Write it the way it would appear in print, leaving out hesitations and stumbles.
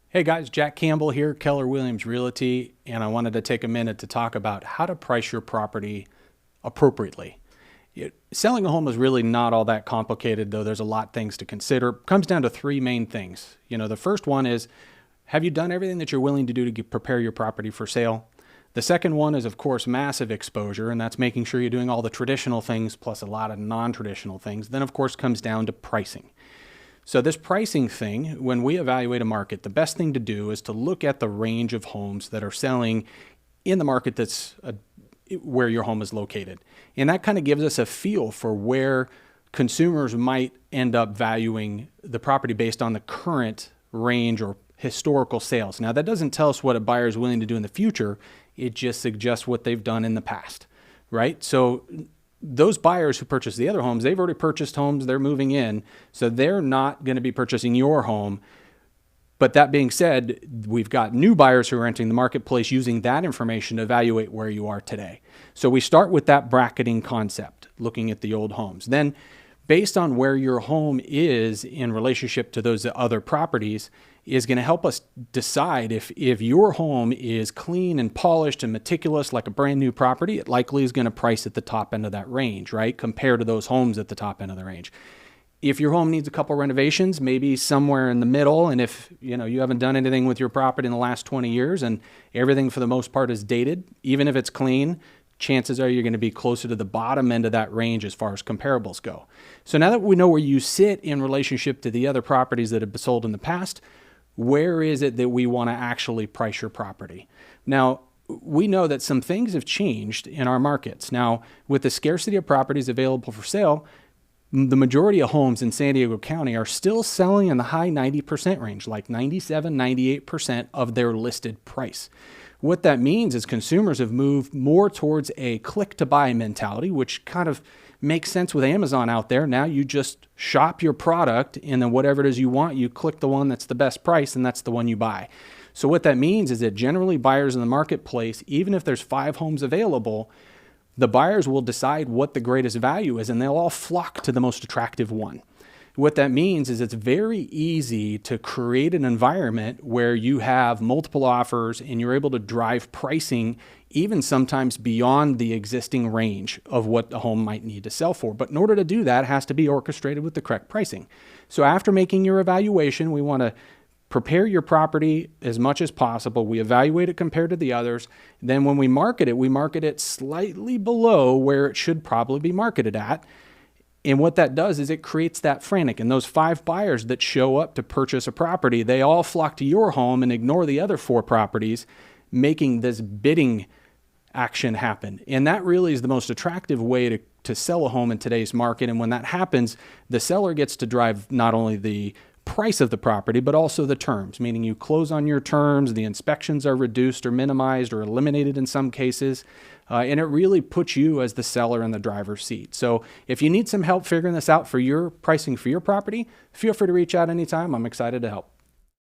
Hey guys, Jack Campbell here, Keller Williams Realty, and I wanted to take a minute to talk about how to price your property appropriately. Selling a home is really not all that complicated, though there's a lot of things to consider. It comes down to three main things. The first one is, have you done everything that you're willing to do to prepare your property for sale? The second one is, of course, massive exposure, and that's making sure you're doing all the traditional things plus a lot of non-traditional things. Then, of course, comes down to pricing. So this pricing thing, when we evaluate a market, the best thing to do is to look at the range of homes that are selling in the market where your home is located. And that kind of gives us a feel for where consumers might end up valuing the property based on the current range or historical sales. Now, that doesn't tell us what a buyer is willing to do in the future. It just suggests what they've done in the past, right? So those buyers who purchase the other homes, they've already purchased homes, they're moving in, so they're not going to be purchasing your home. But that being said, we've got new buyers who are entering the marketplace using that information to evaluate where you are today. So we start with that bracketing concept, looking at the old homes. Then, based on where your home is in relationship to those other properties, is going to help us decide if your home is clean and polished and meticulous like a brand new property, it likely is going to price at the top end of that range, right? Compared to those homes at the top end of the range. If your home needs a couple renovations, maybe somewhere in the middle, and if you haven't done anything with your property in the last 20 years and everything for the most part is dated, even if it's clean, chances are you're going to be closer to the bottom end of that range as far as comparables go. So now that we know where you sit in relationship to the other properties that have been sold in the past, where is it that we want to actually price your property? Now, we know that some things have changed in our markets. Now, with the scarcity of properties available for sale, the majority of homes in San Diego County are still selling in the high 90% range, like 97, 98% of their listed price. What that means is consumers have moved more towards a click-to-buy mentality, which kind of makes sense with Amazon out there. Now you just shop your product, and then whatever it is you want, you click the one that's the best price, and that's the one you buy. So what that means is that generally buyers in the marketplace, even if there's 5 homes available, the buyers will decide what the greatest value is, and they'll all flock to the most attractive one. What that means is it's very easy to create an environment where you have multiple offers and you're able to drive pricing even sometimes beyond the existing range of what the home might need to sell for. But in order to do that, it has to be orchestrated with the correct pricing. So after making your evaluation, we want to prepare your property as much as possible. We evaluate it compared to the others. Then when we market it slightly below where it should probably be marketed at. And what that does is it creates that frantic. And those 5 buyers that show up to purchase a property, they all flock to your home and ignore the other 4 properties, making this bidding action happen. And that really is the most attractive way to sell a home in today's market. And when that happens, the seller gets to drive not only the price of the property, but also the terms, meaning you close on your terms, the inspections are reduced or minimized or eliminated in some cases, and it really puts you as the seller in the driver's seat. So if you need some help figuring this out for your pricing for your property, feel free to reach out anytime. I'm excited to help.